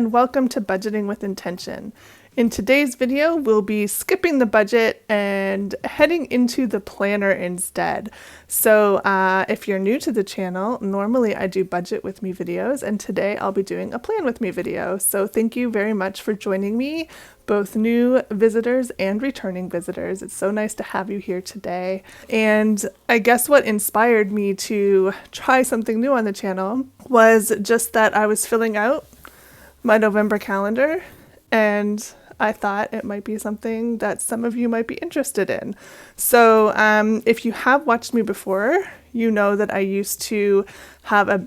and welcome to Budgeting with Intention. In today's video, we'll be skipping the budget and heading into the planner instead. So if you're new to the channel, normally I do budget with me videos, and today I'll be doing a plan with me video. So thank you very much for joining me, both new visitors and returning visitors. It's so nice to have you here today. And I guess what inspired me to try something new on the channel was just that I was filling out my November calendar, and I thought it might be something that some of you might be interested in. So if you have watched me before, you know that I used to have a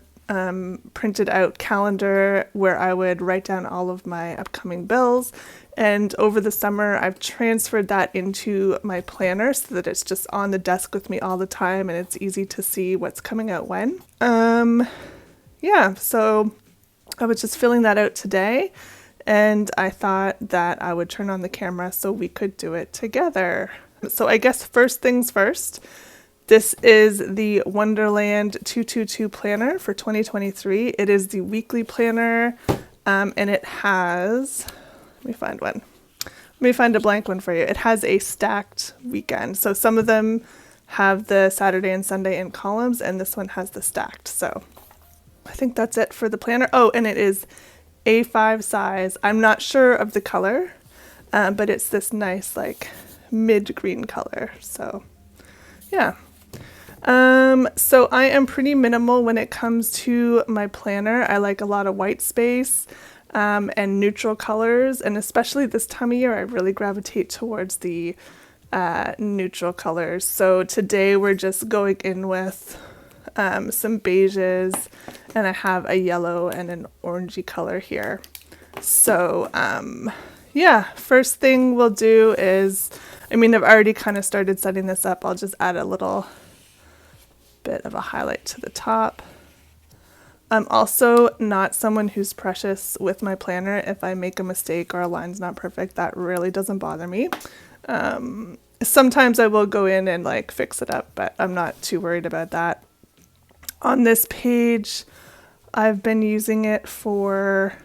printed out calendar where I would write down all of my upcoming bills. And over the summer, I've transferred that into my planner so that it's just on the desk with me all the time and it's easy to see what's coming out when. Yeah, so I was just filling that out today, and I thought that I would turn on the camera so we could do it together. So I guess first things first, this is the Wonderland222 planner for 2023. It is the weekly planner, and it has, let me find one. Let me find a blank one for you. It has a stacked weekend. So some of them have the Saturday and Sunday in columns, and this one has the stacked. So I think that's it for the planner. Oh, and it is A5 size. I'm not sure of the color, but it's this nice like mid-green color. So yeah. So I am pretty minimal when it comes to my planner. I like a lot of white space and neutral colors, and especially this time of year, I really gravitate towards the neutral colors. So today we're just going in with some beiges, and I have a yellow and an orangey color here. So yeah, first thing we'll do is, I've already kind of started setting this up. I'll just add a little bit of a highlight to the top. I'm also not someone who's precious with my planner. If I make a mistake or a line's not perfect, that really doesn't bother me. Sometimes I will go in and like fix it up, but I'm not too worried about that. On this page, I've been using it for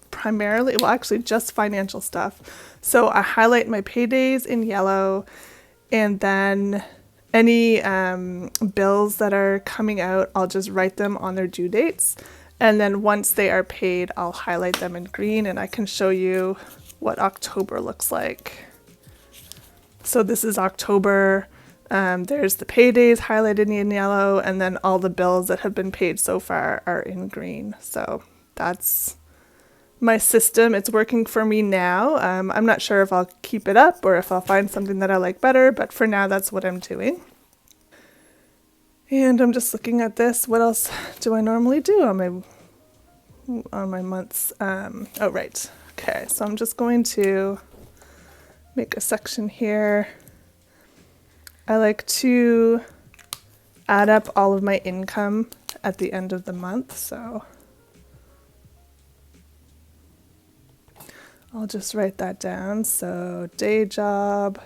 primarily, well actually just financial stuff. So I highlight my paydays in yellow, and then any bills that are coming out, I'll just write them on their due dates. And then once they are paid, I'll highlight them in green, and I can show you what October looks like. So this is October. There's the paydays highlighted in yellow, and then all the bills that have been paid so far are in green. So that's my system. It's working for me now. I'm not sure if I'll keep it up or if I'll find something that I like better, but for now that's what I'm doing. And I'm just looking at this. What else do I normally do on my months? Oh, right. Okay, so I'm just going to make a section here. I like to add up all of my income at the end of the month, so I'll just write that down. So day job,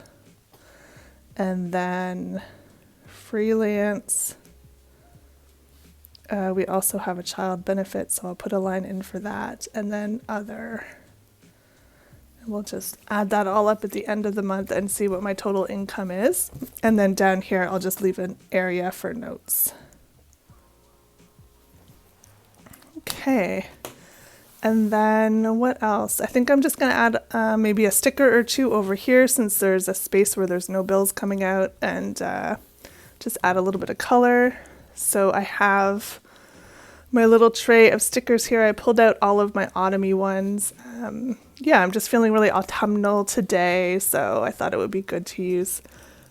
and then freelance. We also have a child benefit, so I'll put a line in for that, and then other. We'll just add that all up at the end of the month and see what my total income is. And then down here, I'll just leave an area for notes. Okay. And then what else? I think I'm just going to add maybe a sticker or two over here, since there's a space where there's no bills coming out, and just add a little bit of color. So I have my little tray of stickers here. I pulled out all of my autumn-y ones. Yeah, I'm just feeling really autumnal today, so I thought it would be good to use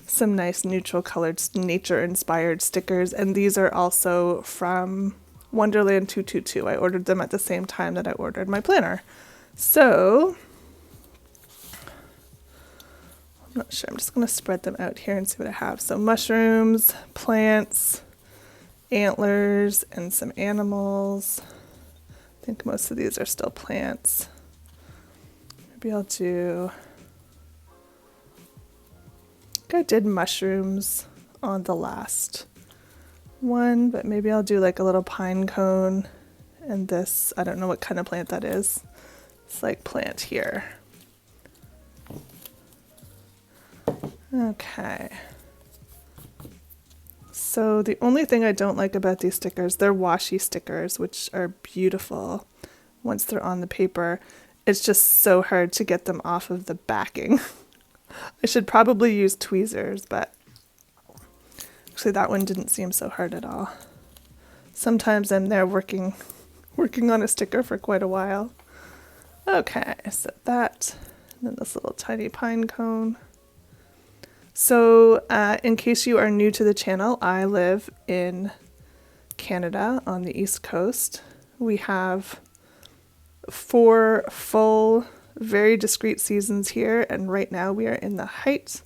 some nice neutral colored nature-inspired stickers. And these are also from Wonderland222. I ordered them at the same time that I ordered my planner. So I'm not sure. I'm just going to spread them out here and see what I have. So mushrooms, plants, antlers, and some animals. I think most of these are still plants. Maybe I'll do, I think I did mushrooms on the last one, but maybe I'll do like a little pine cone And this, I don't know what kind of plant that is. It's like plant here. Okay. So the only thing I don't like about these stickers, they're washi stickers, which are beautiful once they're on the paper. It's just so hard to get them off of the backing. I should probably use tweezers, but actually that one didn't seem so hard at all. Sometimes I'm there working on a sticker for quite a while. Okay, so that, and then this little tiny pine cone. So in case you are new to the channel, I live in Canada on the East Coast. We have 4 full, very discrete seasons here, and right now we are in the height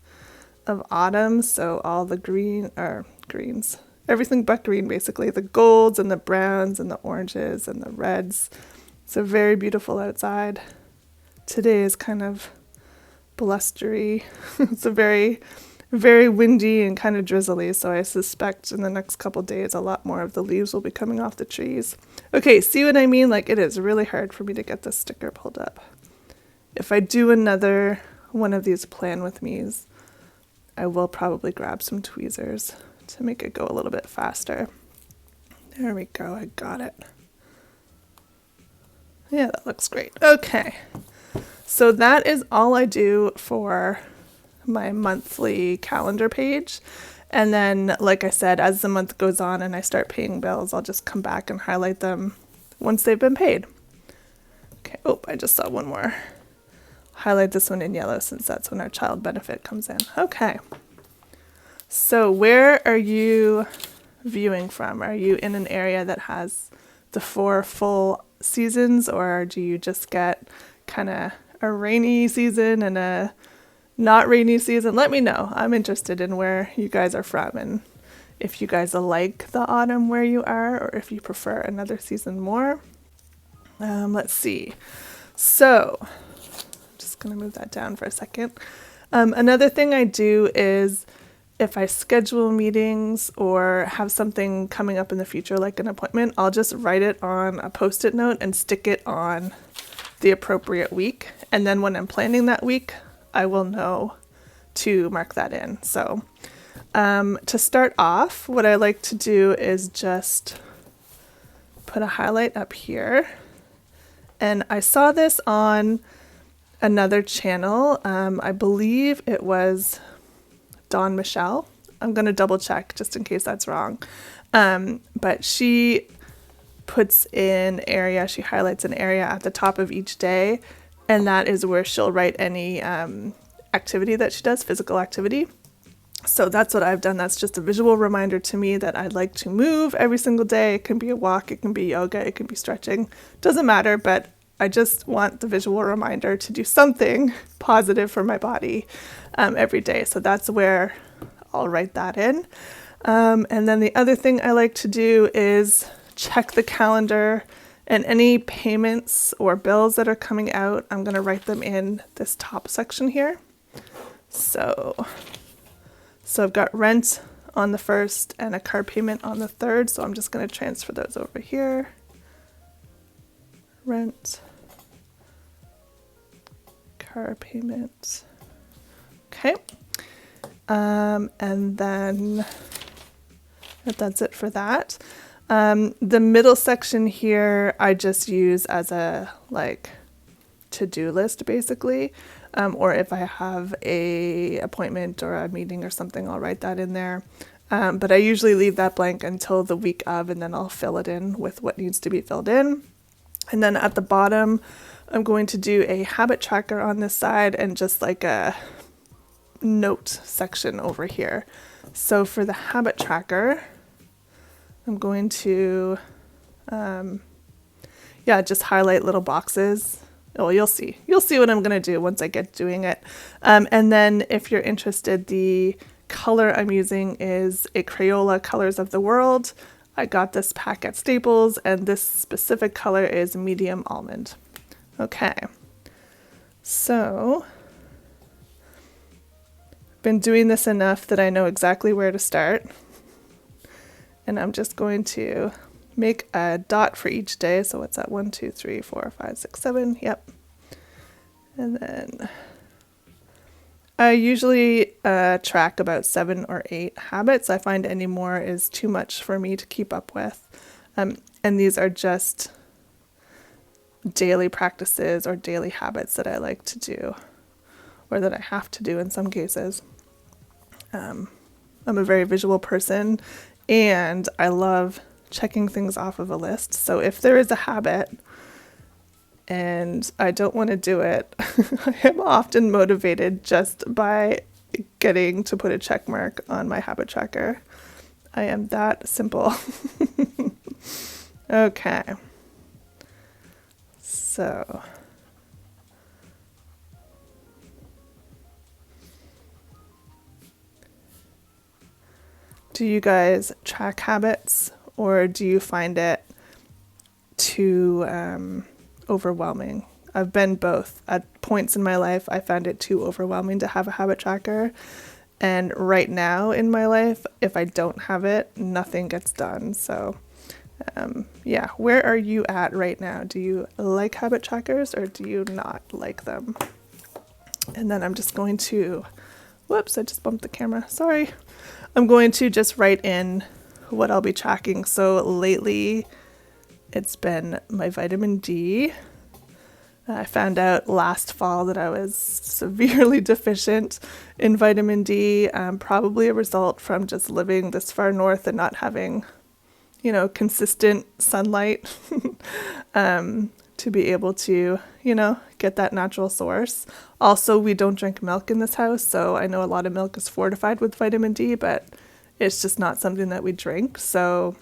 of autumn, so all the greens, everything but green basically, the golds and the browns and the oranges and the reds. So very beautiful outside. Today is kind of blustery. It's a very, very windy and kind of drizzly, so I suspect in the next couple days a lot more of the leaves will be coming off the trees. Okay, see what I mean? Like, it is really hard for me to get this sticker pulled up. If I do another one of these plan with me's, I will probably grab some tweezers to make it go a little bit faster. There we go, I got it. Yeah, that looks great. Okay. So that is all I do for my monthly calendar page. And then, like I said, as the month goes on and I start paying bills, I'll just come back and highlight them once they've been paid. Okay, oh, I just saw one more. Highlight this one in yellow since that's when our child benefit comes in. Okay. So where are you viewing from? Are you in an area that has the 4 full seasons, or do you just get kind of a rainy season and a not rainy season? Let me know. I'm interested in where you guys are from and if you guys like the autumn where you are, or if you prefer another season more. Let's see. So I'm just going to move that down for a second. Another thing I do is if I schedule meetings or have something coming up in the future, like an appointment, I'll just write it on a Post-it note and stick it on the appropriate week. And then when I'm planning that week, I will know to mark that in. So to start off, what I like to do is just put a highlight up here. And I saw this on another channel. I believe it was Dawn Michelle. I'm going to double check just in case that's wrong. But she puts in area, she highlights an area at the top of each day, and that is where she'll write any activity that she does, physical activity. So that's what I've done. That's just a visual reminder to me that I'd like to move every single day. It can be a walk, it can be yoga, it can be stretching, doesn't matter, but I just want the visual reminder to do something positive for my body every day. So that's where I'll write that in. And then the other thing I like to do is check the calendar, and any payments or bills that are coming out, I'm going to write them in this top section here. So I've got rent on the 1st and a car payment on the 3rd. So I'm just going to transfer those over here. Rent, car payment. Okay. And then that's it for that. The middle section here, I just use as a to-do list basically. Or if I have a appointment or a meeting or something, I'll write that in there. But I usually leave that blank until the week of, and then I'll fill it in with what needs to be filled in. And then at the bottom, I'm going to do a habit tracker on this side and just like a note section over here. So for the habit tracker, I'm going to, just highlight little boxes. Oh, you'll see what I'm going to do once I get doing it. And then if you're interested, the color I'm using is a Crayola Colors of the World. I got this pack at Staples, and this specific color is medium almond. Okay, so I've been doing this enough that I know exactly where to start. And I'm just going to make a dot for each day. So what's that? 1, 2, 3, 4, 5, 6, 7. Yep. And then I usually track about 7 or 8 habits. I find any more is too much for me to keep up with. And these are just daily practices or daily habits that I like to do, or that I have to do in some cases. I'm a very visual person, and I love checking things off of a list. So if there is a habit and I don't want to do it, I am often motivated just by getting to put a check mark on my habit tracker. I am that simple. Okay. So do you guys track habits, or do you find it too overwhelming? I've been both. At points in my life, I found it too overwhelming to have a habit tracker. And right now in my life, if I don't have it, nothing gets done. So yeah, where are you at right now? Do you like habit trackers, or do you not like them? And then I'm just going to, whoops, I just bumped the camera. Sorry. I'm going to just write in what I'll be tracking. So lately it's been my vitamin D. I found out last fall that I was severely deficient in vitamin D, probably a result from just living this far north and not having, you know, consistent sunlight to be able to, you know, get that natural source. Also, we don't drink milk in this house, so I know a lot of milk is fortified with vitamin D, but it's just not something that we drink. So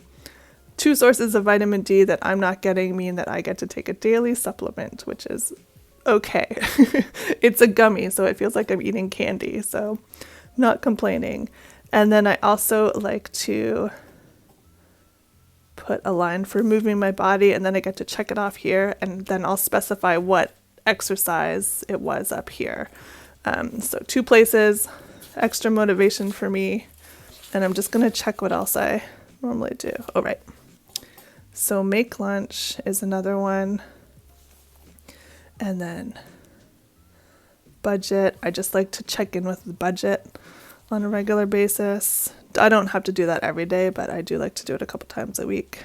2 sources of vitamin D that I'm not getting mean that I get to take a daily supplement, which is okay. It's a gummy, so it feels like I'm eating candy, so not complaining. And then I also like to put a line for moving my body, and then I get to check it off here, and then I'll specify what exercise it was up here. So 2 places, extra motivation for me, and I'm just going to check what else I normally do. Oh, right. So make lunch is another one. And then budget. I just like to check in with the budget on a regular basis. I don't have to do that every day, but I do like to do it a couple times a week.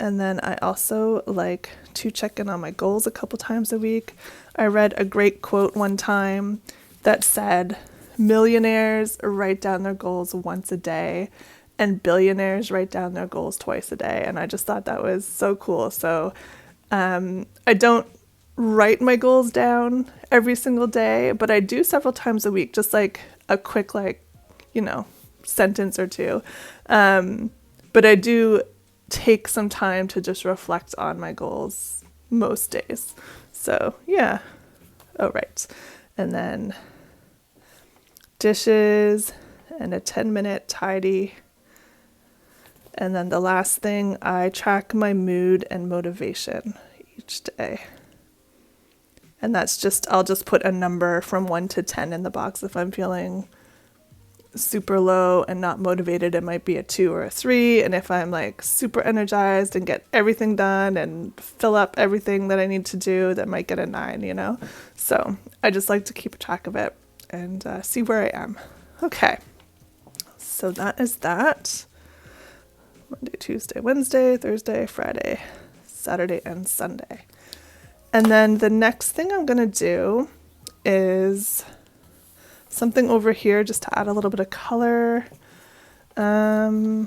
And then I also like to check in on my goals a couple times a week. I read a great quote one time that said, millionaires write down their goals once a day, and billionaires write down their goals twice a day. And I just thought that was so cool. So I don't write my goals down every single day, but I do several times a week, just like a quick, like, you know, sentence or 2. But I do take some time to just reflect on my goals most days. So yeah. Oh, right. And then dishes and a 10-minute tidy. And then the last thing, I track my mood and motivation each day. And that's just, I'll just put a number from 1 to 10 in the box. If I'm feeling super low and not motivated, it might be a 2 or a 3. And if I'm like super energized and get everything done and fill up everything that I need to do, that might get a 9, you know? So I just like to keep track of it and see where I am. Okay. So that is that. Monday, Tuesday, Wednesday, Thursday, Friday, Saturday, and Sunday. And then the next thing I'm going to do is something over here just to add a little bit of color. I'd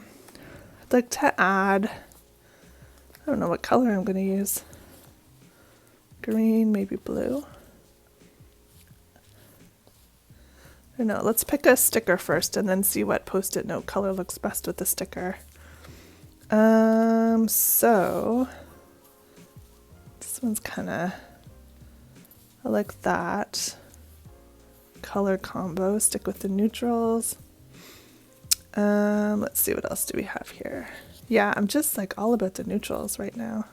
like to add, I don't know what color I'm going to use. Green, maybe blue. I don't know. Let's pick a sticker first and then see what Post-it note color looks best with the sticker. So this one's kind of, I like that color combo. Stick with the neutrals. Let's see, what else do we have here? Yeah, I'm just like all about the neutrals right now.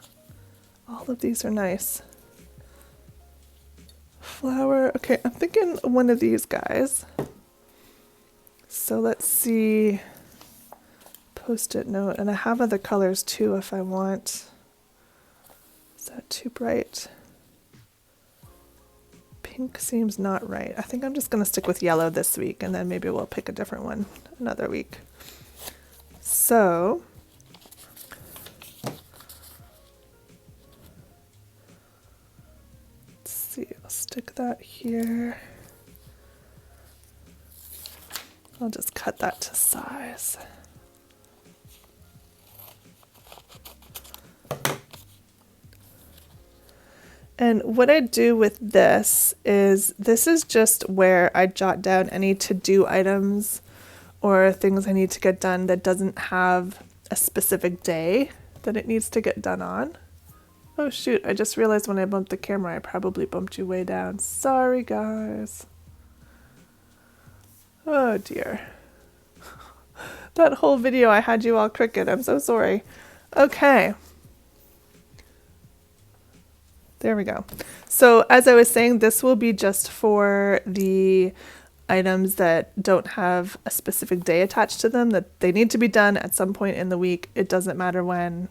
All of these are nice. Flower. Okay, I'm thinking one of these guys. So let's see. Post-it note, and I have other colors too if I want. Is that too bright? Pink seems not right. I think I'm just going to stick with yellow this week, and then maybe we'll pick a different one another week. So let's see, I'll stick that here. I'll just cut that to size. And what I do with this is just where I jot down any to-do items or things I need to get done that doesn't have a specific day that it needs to get done on. Oh shoot, I just realized when I bumped the camera, I probably bumped you way down. Sorry guys. Oh dear. That whole video I had you all crooked. I'm so sorry. Okay. There we go. So as I was saying, this will be just for the items that don't have a specific day attached to them, that they need to be done at some point in the week. It doesn't matter when,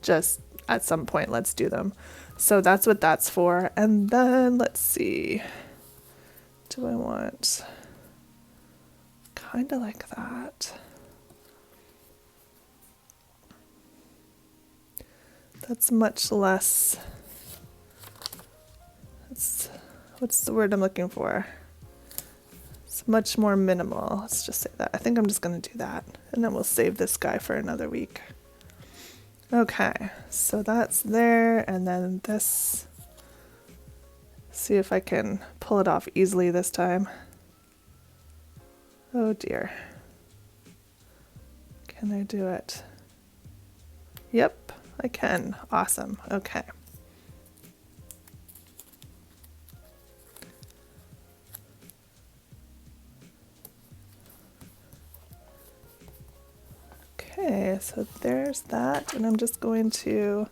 just at some point, let's do them. So that's what that's for. And then let's see, do I want kind of like that? That's much less. What's the word I'm looking for? It's much more minimal. Let's just say that. I think I'm just going to do that. And then we'll save this guy for another week. Okay, so that's there. And then this. See if I can pull it off easily this time. Oh dear. Can I do it? Yep, I can. Awesome. Okay. Okay, so there's that, and I'm just going to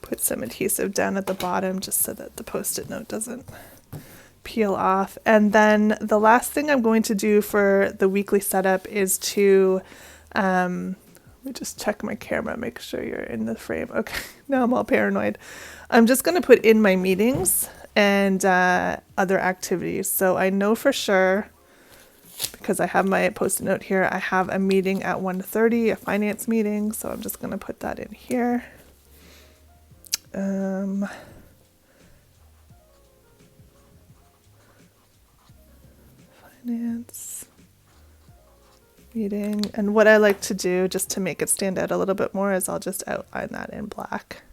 put some adhesive down at the bottom just so that the Post-it note doesn't peel off. And then the last thing I'm going to do for the weekly setup is to, let me just check my camera, make sure you're in the frame. Okay, now I'm all paranoid. I'm just going to put in my meetings and other activities. So I know for sure, because I have my Post-it note here, I have a meeting at 1:30, a finance meeting, so I'm just going to put that in here. Finance meeting, and what I like to do just to make it stand out a little bit more is I'll just outline that in black.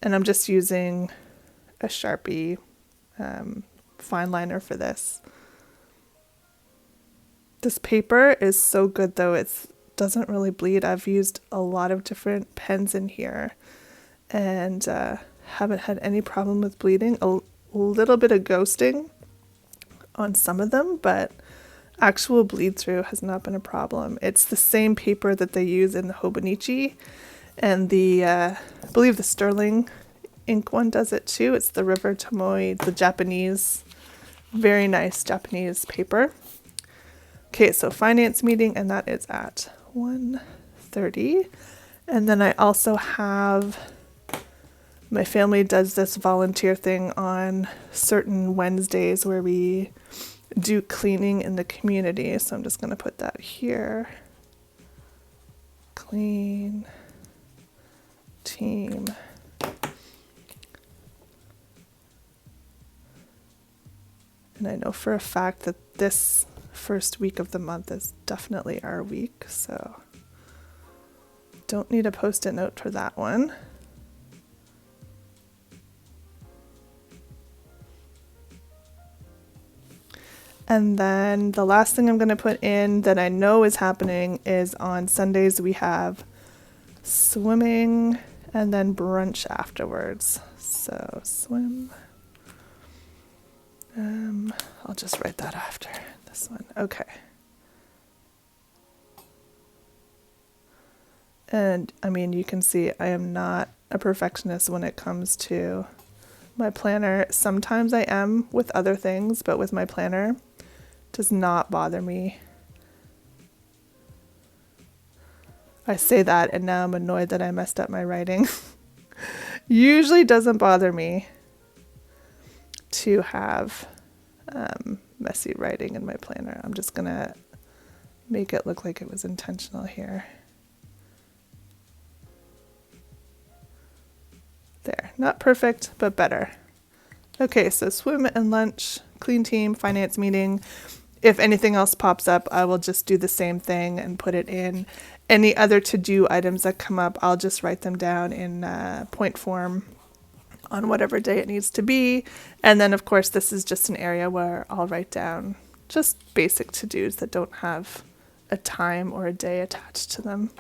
And I'm just using a Sharpie fine liner for this. This paper is so good though, it doesn't really bleed. I've used a lot of different pens in here and haven't had any problem with bleeding. A little bit of ghosting on some of them, but actual bleed through has not been a problem. It's the same paper that they use in the Hobonichi, and the I believe the Sterling ink one does it too. It's the River Tomoe, the Japanese, very nice Japanese paper. Okay, so finance meeting, and that is at 1:30. And then I also have, my family does this volunteer thing on certain Wednesdays where we do cleaning in the community. So I'm just going to put that here. Clean team. And I know for a fact that this first week of the month is definitely our week, so don't need a Post-it note for that one. And then the last thing I'm going to put in that I know is happening is on Sundays we have swimming and then brunch afterwards. So swim. I'll just write that after this one. Okay. And I mean, you can see I am not a perfectionist when it comes to my planner. Sometimes I am with other things, but with my planner, it does not bother me I say that and now I'm annoyed that I messed up my writing. Usually doesn't bother me to have messy writing in my planner. I'm just gonna make it look like it was intentional here. There, not perfect, but better. Okay, so swim and lunch, clean team, finance meeting. If anything else pops up, I will just do the same thing and put it in. Any other to-do items that come up, I'll just write them down in point form on whatever day it needs to be. And then of course, this is just an area where I'll write down just basic to-dos that don't have a time or a day attached to them.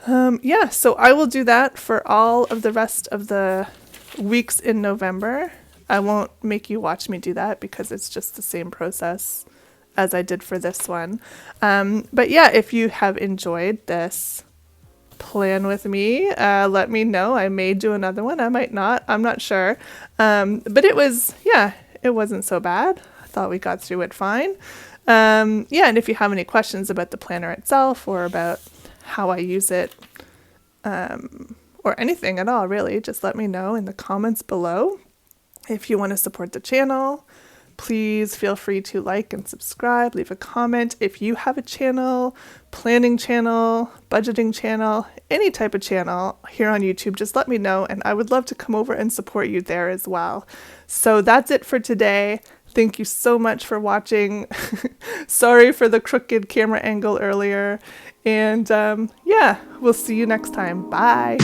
Yeah, so I will do that for all of the rest of the weeks in November. I won't make you watch me do that because it's just the same process as I did for this one. But yeah, if you have enjoyed this plan with me, let me know. I may do another one. I might not. I'm not sure. But it was, yeah, it wasn't so bad. I thought we got through it fine. Yeah, and if you have any questions about the planner itself or about how I use it, or anything at all, really, just let me know in the comments below. If you want to support the channel, please feel free to like and subscribe, leave a comment. If you have a channel, planning channel, budgeting channel, any type of channel here on YouTube, just let me know and I would love to come over and support you there as well. So that's it for today. Thank you so much for watching. Sorry for the crooked camera angle earlier. And yeah, we'll see you next time. Bye.